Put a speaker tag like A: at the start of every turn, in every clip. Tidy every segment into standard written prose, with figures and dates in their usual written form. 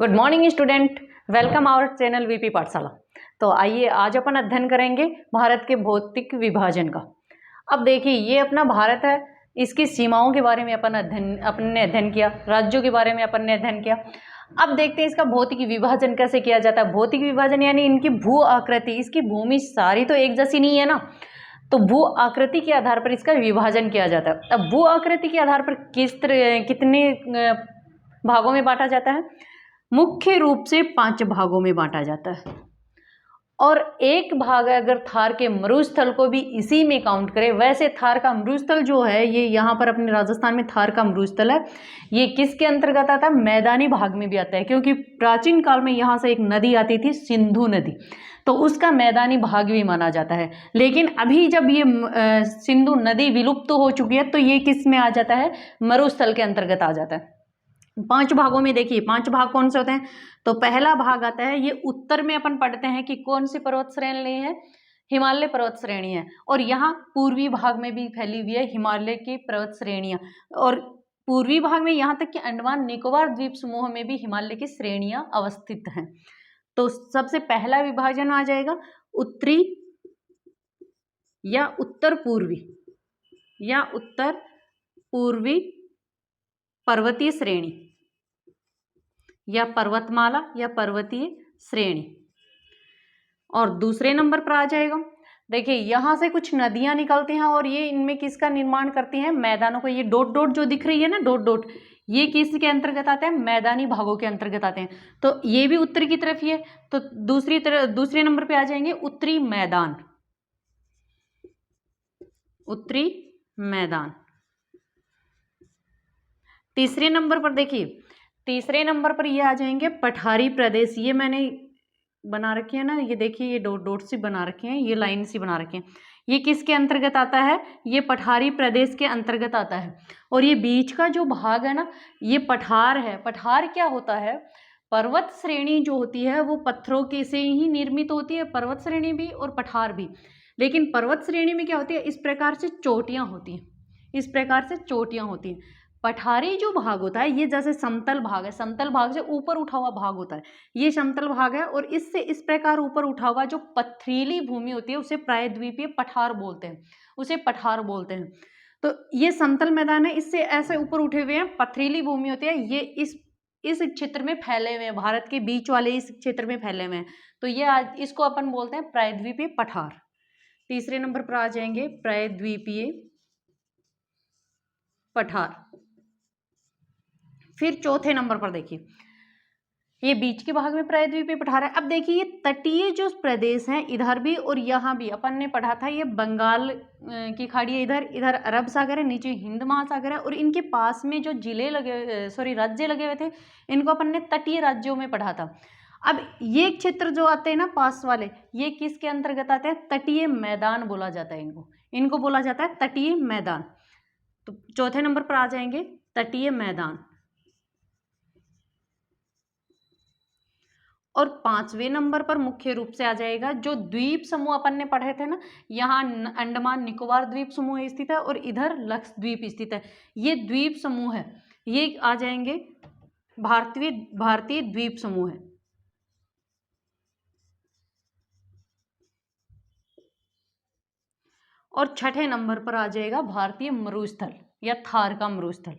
A: Good morning student, welcome our channel VP Pathshala. तो आइए आज अपन अध्ययन करेंगे भारत के भौतिक विभाजन का। अब देखिए ये अपना भारत है, इसकी सीमाओं के बारे में अपन ने अध्ययन किया, राज्यों के बारे में अपन ने अध्ययन किया। अब देखते हैं इसका भौतिक विभाजन कैसे किया जाता है। भौतिक विभाजन यानी इनकी भू आकृति, इसकी भूमि सारी तो एक जैसी नहीं है ना, तो भू आकृति के आधार पर इसका विभाजन किया जाता है। अब भू आकृति के आधार पर कितने भागों में बांटा जाता है? मुख्य रूप से 5 भागों में बांटा जाता है। और एक भाग अगर थार के मरुस्थल को भी इसी में काउंट करें, वैसे थार का मरुस्थल जो है ये यहाँ पर अपने राजस्थान में थार का मरुस्थल है, ये किसके अंतर्गत आता है? मैदानी भाग में भी आता है, क्योंकि प्राचीन काल में यहाँ से एक नदी आती थी, सिंधु नदी, तो उसका मैदानी भाग भी माना जाता है। लेकिन अभी जब ये सिंधु नदी विलुप्त हो चुकी है तो ये किस में आ जाता है? मरुस्थल के अंतर्गत आ जाता है। 5 भागों में देखिए 5 भाग कौन से होते हैं? तो पहला भाग आता है, ये उत्तर में अपन पढ़ते हैं कि कौन सी पर्वत श्रेणी है? हिमालय पर्वत श्रेणी है। और यहाँ पूर्वी भाग में भी फैली हुई है हिमालय की पर्वत श्रेणियां, और पूर्वी भाग में यहाँ तक कि अंडमान निकोबार द्वीप समूह में भी हिमालय की श्रेणियां अवस्थित हैं। तो सबसे पहला विभाजन आ जाएगा उत्तरी या उत्तर पूर्वी या उत्तर पूर्वी पर्वतीय श्रेणी या पर्वतमाला या पर्वतीय श्रेणी। और दूसरे नंबर पर आ जाएगा, देखिए यहां से कुछ नदियां निकलती हैं और ये इनमें किसका निर्माण करती हैं? मैदानों को। ये डॉट डॉट जो दिख रही है ना, डॉट डॉट, ये किसके अंतर्गत आते हैं? मैदानी भागों के अंतर्गत आते हैं। तो ये भी उत्तर की तरफ ही है। तो दूसरे नंबर पे आ जाएंगे उत्तरी मैदान, उत्तरी मैदान। तीसरे नंबर पर देखिए, तीसरे नंबर पर ये आ जाएंगे पठारी प्रदेश। ये मैंने बना रखे हैं ना, ये देखिए ये डॉट डॉट सी बना रखे हैं, ये लाइन सी बना रखे हैं। ये किसके अंतर्गत आता है? ये पठारी प्रदेश के अंतर्गत आता है। और ये बीच का जो भाग है ना, ये पठार है। पठार क्या होता है? पर्वत श्रेणी जो होती है वो पत्थरों के से ही निर्मित होती है, पर्वत श्रेणी भी और पठार भी। लेकिन पर्वत श्रेणी में क्या होती है? इस प्रकार से चोटियां होती हैं, इस प्रकार से चोटियां होती हैं। पठारी जो भाग होता है ये जैसे समतल भाग है, समतल भाग से ऊपर उठा हुआ भाग होता है, ये समतल भाग है। और इससे इस प्रकार ऊपर उठा हुआ जो पथरीली भूमि होती है उसे प्रायद्वीपीय पठार बोलते हैं, उसे पठार बोलते हैं। तो ये समतल मैदान है, इससे ऐसे ऊपर उठे हुए हैं, पथरीली भूमि होती है, ये इस क्षेत्र में फैले हुए हैं, भारत के बीच वाले इस क्षेत्र में फैले हुए हैं। तो ये आज इसको अपन बोलते हैं प्रायद्वीपीय पठार। तीसरे नंबर पर आ जाएंगे प्रायद्वीपीय पठार। फिर चौथे नंबर पर देखिए, ये बीच के भाग में प्रायद्वीपीय पठार है। अब देखिए ये तटीय जो प्रदेश हैं इधर भी और यहाँ भी अपन ने पढ़ा था, ये बंगाल की खाड़ी है, इधर इधर अरब सागर है, नीचे हिंद महासागर है, और इनके पास में जो राज्य लगे हुए थे, इनको अपन ने तटीय राज्यों में पढ़ा था। अब ये क्षेत्र जो आते हैं ना पास वाले, ये किसके अंतर्गत आते हैं? तटीय मैदान बोला जाता है इनको, इनको बोला जाता है तटीय मैदान। तो चौथे नंबर पर आ जाएंगे तटीय मैदान। और 5वें नंबर पर मुख्य रूप से आ जाएगा जो द्वीप समूह अपन ने पढ़े थे ना, यहाँ अंडमान निकोबार द्वीप समूह स्थित है और इधर लक्षद्वीप स्थित है, ये द्वीप समूह है, ये आ जाएंगे भारतीय द्वीप समूह है। और छठे नंबर पर आ जाएगा भारतीय मरुस्थल या थार का मरुस्थल।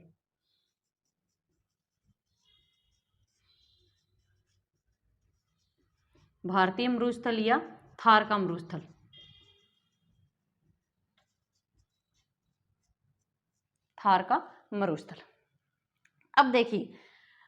A: भारतीय मरुस्थल या थार का मरुस्थल। थार का मरुस्थल। अब देखिए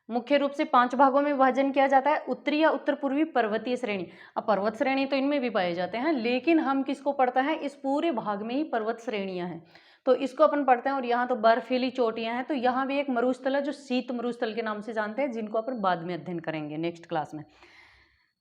A: मुख्य रूप से 5 भागों में विभाजन किया जाता है, उत्तरी या उत्तर पूर्वी पर्वतीय श्रेणी। अब पर्वत श्रेणी तो इनमें भी पाए जाते हैं, लेकिन हम किसको पढ़ते हैं? इस पूरे भाग में ही पर्वत श्रेणियां हैं, तो इसको अपन पढ़ते हैं। और यहाँ तो बर्फीली चोटियां हैं, तो यहाँ भी एक मरुस्थल है जो शीत मरुस्थल के नाम से जानते हैं, जिनको अपन बाद में अध्ययन करेंगे नेक्स्ट क्लास में।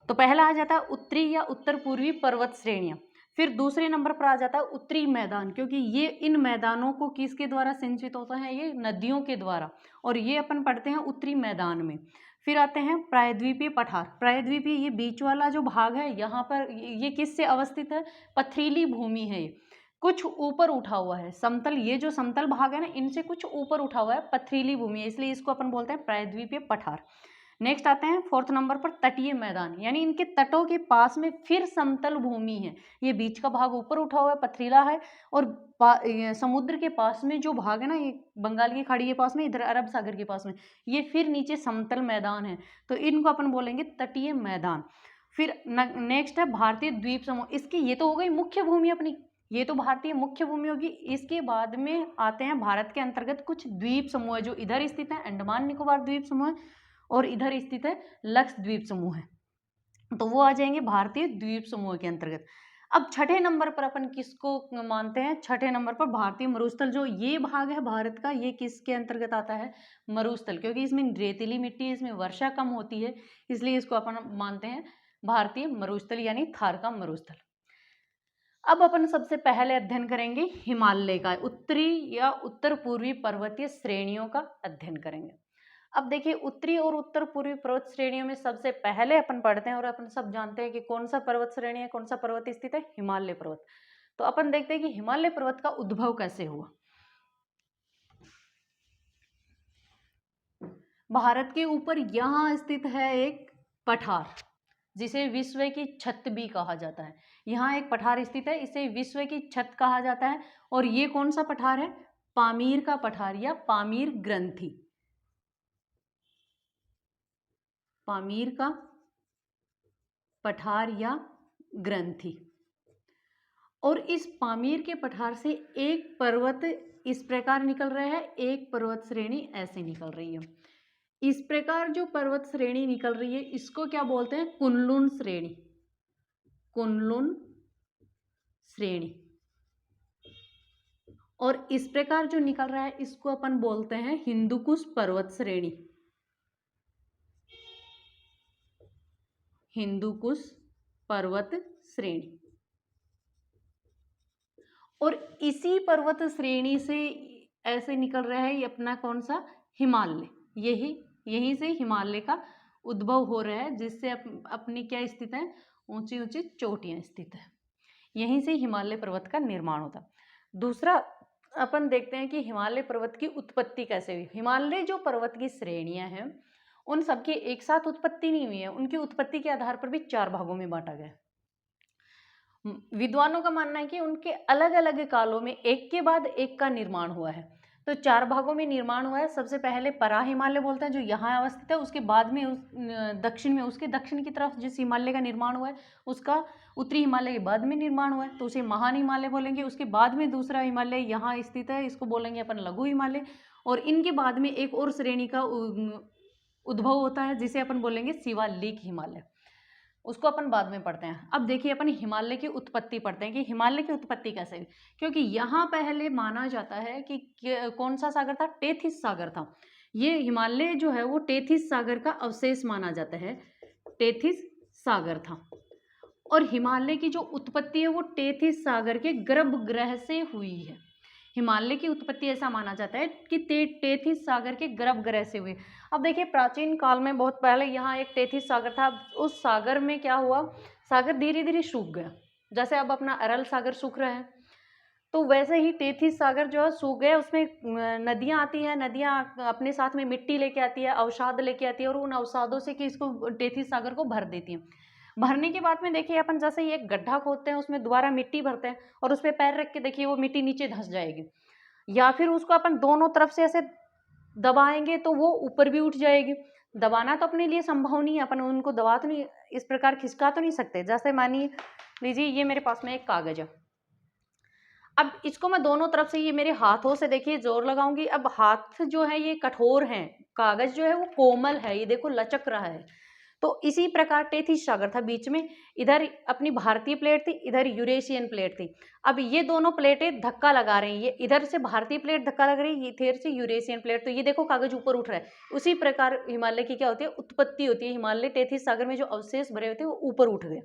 A: तो पहला आ जाता है उत्तरी या उत्तर पूर्वी पर्वत श्रेणियां। फिर दूसरे नंबर पर आ जाता है उत्तरी मैदान, क्योंकि ये इन मैदानों को किसके द्वारा सिंचित होता है? ये नदियों के द्वारा, और ये अपन पढ़ते हैं उत्तरी मैदान में। फिर आते हैं प्रायद्वीपीय पठार। प्रायद्वीपीय ये बीच वाला जो भाग है, यहाँ पर ये किससे अवस्थित है? पथरीली भूमि है, ये कुछ ऊपर उठा हुआ है, समतल, ये जो समतल भाग है ना, इनसे कुछ ऊपर उठा हुआ है, पथरीली भूमि है, इसलिए इसको अपन बोलते हैं प्रायद्वीपीय पठार। नेक्स्ट आते हैं 4th नंबर पर तटीय मैदान, यानी इनके तटों के पास में फिर समतल भूमि है। ये बीच का भाग ऊपर उठा हुआ है, पथरीला है, और समुद्र के पास में जो भाग है ना, ये बंगाल की खाड़ी के पास में, इधर अरब सागर के पास में, ये फिर नीचे समतल मैदान है, तो इनको अपन बोलेंगे तटीय मैदान। फिर नेक्स्ट है भारतीय द्वीप समूह। इसकी ये तो हो गई मुख्य भूमि अपनी, ये तो भारतीय मुख्य भूमि होगी। इसके बाद में आते हैं भारत के अंतर्गत कुछ द्वीप समूह है, जो इधर स्थित है, अंडमान निकोबार द्वीप समूह है, और इधर स्थित है लक्षद्वीप समूह है, तो वो आ जाएंगे भारतीय द्वीप समूह के अंतर्गत। अब छठे नंबर पर अपन किसको मानते हैं? छठे नंबर पर भारतीय मरुस्थल, जो ये भाग है भारत का, ये किसके अंतर्गत आता है? मरुस्थल, क्योंकि इसमें रेतीली मिट्टी, इसमें वर्षा कम होती है, इसलिए इसको अपन मानते हैं भारतीय मरुस्थल, यानी थार का मरुस्थल। अब अपन सबसे पहले अध्ययन करेंगे हिमालय का, उत्तरी या उत्तर पूर्वी पर्वतीय श्रेणियों का अध्ययन करेंगे। अब देखिए, उत्तरी और उत्तर पूर्वी पर्वत श्रेणियों में सबसे पहले अपन पढ़ते हैं, और अपन सब जानते हैं कि कौन सा पर्वत श्रेणी है, कौन सा पर्वत स्थित है? हिमालय पर्वत। तो अपन देखते हैं कि हिमालय पर्वत का उद्भव कैसे हुआ। भारत के ऊपर यहाँ स्थित है एक पठार, जिसे विश्व की छत भी कहा जाता है। यहाँ एक पठार स्थित है, इसे विश्व की छत कहा जाता है, और ये कौन सा पठार है? पामीर का पठार या पामीर ग्रंथि। पामीर का पठार या ग्रंथि। और इस पामीर के पठार से एक पर्वत इस प्रकार निकल रहा है, एक पर्वत श्रेणी ऐसे निकल रही है। इस प्रकार जो पर्वत श्रेणी निकल रही है, इसको क्या बोलते हैं? कुनलुन श्रेणी। कुनलुन श्रेणी। और इस प्रकार जो निकल रहा है, इसको अपन बोलते हैं हिंदुकुश पर्वत श्रेणी। हिंदुकुश पर्वत श्रेणी। और इसी पर्वत श्रेणी से ऐसे निकल रहा है ये अपना कौन सा? हिमालय। यहीं से हिमालय का उद्भव हो रहा है, जिससे अपनी क्या स्थित है? ऊंची ऊंची चोटियां स्थित है। यहीं से हिमालय पर्वत का निर्माण होता है। दूसरा अपन देखते हैं कि हिमालय पर्वत की उत्पत्ति कैसे हुई। हिमालय जो पर्वत की श्रेणियां हैं, उन सबकी एक साथ उत्पत्ति नहीं हुई है, उनकी उत्पत्ति के आधार पर भी 4 भागों में बांटा गया। विद्वानों का मानना है कि उनके अलग अलग कालों में एक के बाद एक का निर्माण हुआ है। तो 4 भागों में निर्माण हुआ है। सबसे पहले परा हिमालय बोलते हैं, जो यहाँ अवस्थित है। उसके बाद में दक्षिण में, उसके दक्षिण की तरफ जिस हिमालय का निर्माण हुआ है, उसका उत्तरी हिमालय के बाद में निर्माण हुआ है, तो उसे महान हिमालय बोलेंगे। उसके बाद में दूसरा हिमालय यहाँ स्थित है, इसको बोलेंगे अपन लघु हिमालय। और इनके बाद में एक और श्रेणी का उद्भव होता है, जिसे अपन बोलेंगे शिवालिक हिमालय। उसको अपन बाद में पढ़ते हैं। अब देखिए, अपन हिमालय की उत्पत्ति पढ़ते हैं कि हिमालय की उत्पत्ति कैसे हुई। क्योंकि यहाँ पहले माना जाता है कि कौन सा सागर था? टेथिस सागर था। ये हिमालय जो है वो टेथिस सागर का अवशेष माना जाता है, टेथिस सागर था। और हिमालय की जो उत्पत्ति है वो टेथिस सागर के गर्भगृह से हुई है। हिमालय की उत्पत्ति ऐसा माना जाता है कि टेथिस सागर के गर्भगृह से हुई। अब देखिए, प्राचीन काल में बहुत पहले यहाँ एक टेथिस सागर था। उस सागर में क्या हुआ? सागर धीरे धीरे सूख गया, जैसे अब अपना अरल सागर सूख रहा है, तो वैसे ही टेथिस सागर जो है सूख गया। उसमें नदियाँ आती हैं, नदियाँ अपने साथ में मिट्टी लेके आती है, अवसाद लेके आती है, और उन अवसादों से कि इसको टेथिस सागर को भर देती है। भरने के बाद में देखिए, अपन जैसे ही एक गड्ढा खोदते हैं, उसमें दोबारा मिट्टी भरते हैं, और उस पर पैर रख के देखिए, वो मिट्टी नीचे धंस जाएगी। या फिर उसको अपन दोनों तरफ से ऐसे दबाएंगे तो वो ऊपर भी उठ जाएगी। दबाना तो अपने लिए संभव नहीं है, अपन उनको दबा तो नहीं, इस प्रकार खिसका तो नहीं सकते। जैसे मानिए लीजिए, ये मेरे पास में एक कागज है। अब इसको मैं दोनों तरफ से, ये मेरे हाथों से देखिए जोर लगाऊंगी। अब हाथ जो है ये कठोर हैं, कागज जो है वो कोमल है, ये देखो लचक रहा है। तो इसी प्रकार टेथिस सागर था, बीच में इधर अपनी भारतीय प्लेट थी, इधर यूरेशियन प्लेट थी। अब ये दोनों प्लेटें धक्का लगा रही हैं, ये इधर से भारतीय प्लेट धक्का लग रही है, इधर से यूरेशियन प्लेट। तो ये देखो कागज ऊपर उठ रहा है। उसी प्रकार हिमालय की क्या होती है? उत्पत्ति होती है। हिमालय टेथिस सागर में जो अवशेष भरे होते हैं वो ऊपर उठ गए।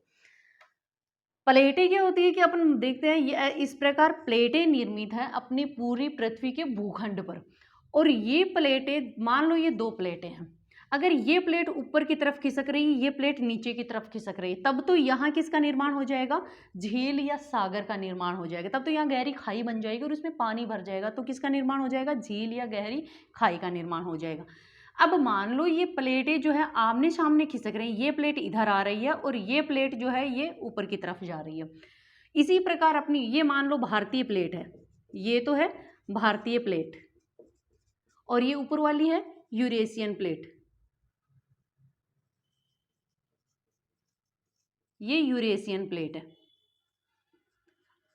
A: प्लेटें क्या होती है कि अपन देखते हैं, ये इस प्रकार प्लेटें निर्मित हैं अपनी पूरी पृथ्वी के भूखंड पर। और ये प्लेटें, मान लो ये 2 प्लेटें हैं, अगर ये प्लेट ऊपर की तरफ खिसक रही है, ये प्लेट नीचे की तरफ खिसक रही है, तब तो यहाँ किसका निर्माण हो जाएगा? झील या सागर का निर्माण हो जाएगा। तब तो यहाँ गहरी खाई बन जाएगी और उसमें पानी भर जाएगा, तो किसका निर्माण हो जाएगा? झील या गहरी खाई का निर्माण हो जाएगा। अब मान लो ये प्लेटें जो है आमने सामने खिसक रही हैं, ये प्लेट इधर आ रही है और ये प्लेट जो है ये ऊपर की तरफ जा रही है। इसी प्रकार अपनी ये मान लो भारतीय प्लेट है, ये तो है भारतीय प्लेट, और ये ऊपर वाली है यूरेशियन प्लेट, ये यूरेशियन प्लेट है।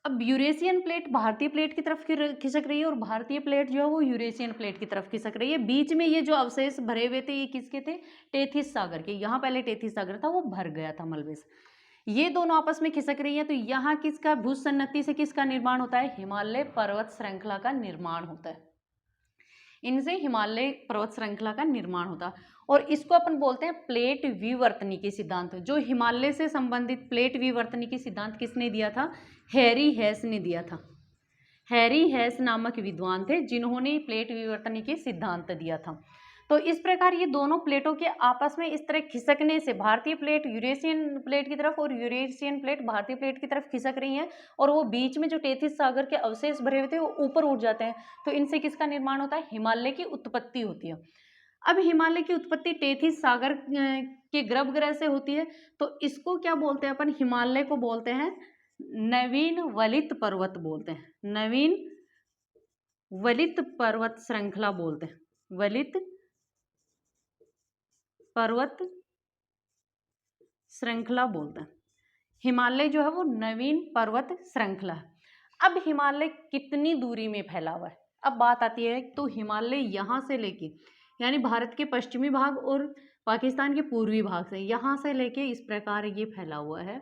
A: अब यूरेशियन प्लेट भारतीय प्लेट की तरफ खिसक रही है और भारतीय प्लेट जो है वो यूरेशियन प्लेट की तरफ खिसक रही है। बीच में ये जो अवशेष भरे हुए थे ये किसके थे? टेथिस सागर के। यहाँ पहले टेथिस सागर था, वो भर गया था मलबे से। ये दोनों आपस में खिसक रही है, तो यहाँ किसका भूसन्नति से किसका निर्माण होता है? हिमालय पर्वत श्रृंखला का निर्माण होता है। इनसे हिमालय पर्वत श्रृंखला का निर्माण होता है और इसको अपन बोलते हैं प्लेट विवर्तनिकी सिद्धांत। जो हिमालय से संबंधित प्लेट विवर्तनिकी सिद्धांत किसने दिया था? हैरी हेस ने दिया था। हैरी हेस नामक विद्वान थे जिन्होंने प्लेट विवर्तनिकी सिद्धांत दिया था। तो इस प्रकार ये दोनों प्लेटों के आपस में इस तरह खिसकने से भारतीय प्लेट यूरेशियन प्लेट की तरफ और यूरेशियन प्लेट भारतीय प्लेट की तरफ खिसक रही हैं और वो बीच में जो टेथिस सागर के अवशेष भरे हुए थे वो ऊपर उठ जाते हैं। तो इनसे किसका निर्माण होता है? हिमालय की उत्पत्ति होती है। अब हिमालय की उत्पत्ति टेथिस सागर के गर्भगृह से होती है, तो इसको क्या बोलते हैं अपन? हिमालय को बोलते हैं नवीन वलित पर्वत बोलते हैं, नवीन वलित पर्वत श्रृंखला बोलते हैं, वलित पर्वत श्रृंखला बोलते हैं। हिमालय जो है वो नवीन पर्वत श्रृंखला है। अब हिमालय कितनी दूरी में फैला हुआ है? अब बात आती है, तो हिमालय यहाँ से लेके यानी भारत के पश्चिमी भाग और पाकिस्तान के पूर्वी भाग से, यहाँ से लेके इस प्रकार ये फैला हुआ है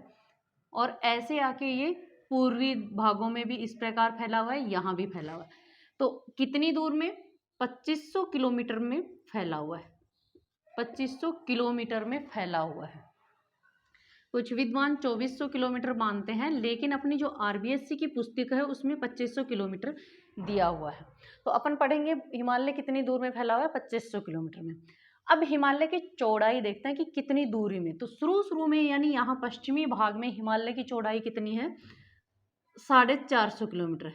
A: और ऐसे आके ये पूर्वी भागों में भी इस प्रकार फैला हुआ है, यहाँ भी फैला हुआ है। तो कितनी दूर में? 2500 किलोमीटर में फैला हुआ है, 2500 किलोमीटर में फैला हुआ है। कुछ विद्वान 2400 किलोमीटर मानते हैं, लेकिन अपनी जो आरबीएससी की पुस्तक है उसमें 2500 किलोमीटर दिया हुआ है। तो अपन पढ़ेंगे हिमालय कितनी दूर में फैला हुआ है? 2500 किलोमीटर में। अब हिमालय की चौड़ाई देखते हैं कि कितनी दूरी में। तो शुरू में यानी यहाँ पश्चिमी भाग में हिमालय की चौड़ाई कितनी है? 450 किलोमीटर है,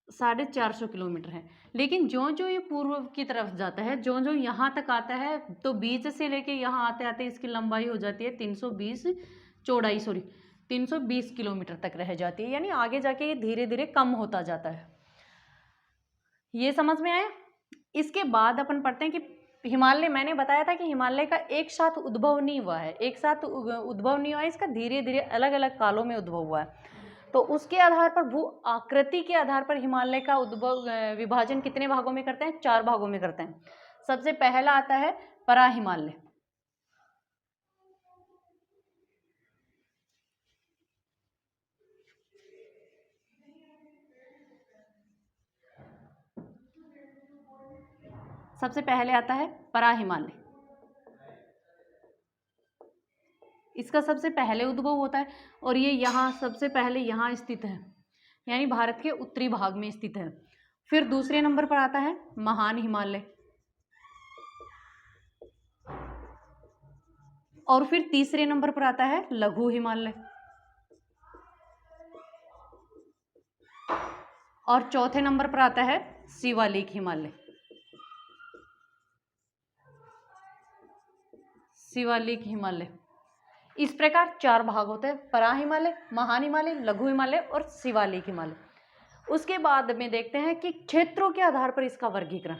A: 450 किलोमीटर है। लेकिन जो जो ये पूर्व की तरफ जाता है, जो जो यहाँ तक आता है, तो बीच से लेके यहाँ आते आते इसकी लंबाई हो जाती है 320 किलोमीटर तक रह जाती है। यानी आगे जाके ये धीरे धीरे कम होता जाता है। ये समझ में आया? इसके बाद अपन पढ़ते हैं कि हिमालय, मैंने बताया था कि हिमालय का एक साथ उद्भव नहीं हुआ है, एक साथ उद्भव नहीं हुआ है, इसका धीरे धीरे अलग अलग कालों में उद्भव हुआ है। तो उसके आधार पर, भू आकृति के आधार पर हिमालय का उद्भव विभाजन कितने भागों में करते हैं? 4 भागों में करते हैं। सबसे पहला आता है परा हिमालय। सबसे पहले आता है परा हिमालय, इसका सबसे पहले उद्भव होता है और ये यहाँ सबसे पहले यहाँ स्थित है, यानी भारत के उत्तरी भाग में स्थित है। फिर दूसरे नंबर पर आता है महान हिमालय, और फिर तीसरे नंबर पर आता है लघु हिमालय, और चौथे नंबर पर आता है शिवालिक हिमालय। शिवालिक हिमालय, इस प्रकार 4 भाग होते हैं: परा हिमालय, महान हिमालय, लघु हिमालय और शिवालिक हिमालय। उसके बाद में देखते हैं कि क्षेत्रों के आधार पर इसका वर्गीकरण।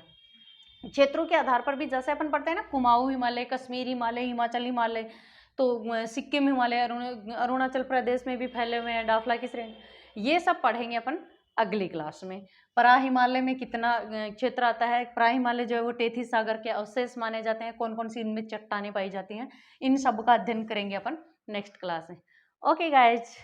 A: क्षेत्रों के आधार पर भी जैसे अपन पढ़ते हैं ना, कुमाऊं हिमालय, कश्मीर हिमालय, हिमाचल हिमालय, तो सिक्किम हिमालय, अरुणाचल प्रदेश में भी फैले हुए हैं, डाफला की श्रेणी, ये सब पढ़ेंगे अपन अगली क्लास में। परा हिमालय में कितना क्षेत्र आता है? परा हिमालय जो है वो टेथिस सागर के अवशेष माने जाते हैं, कौन कौन सी इनमें चट्टानें पाई जाती हैं, इन सब का अध्ययन करेंगे अपन नेक्स्ट क्लास में। Okay guys.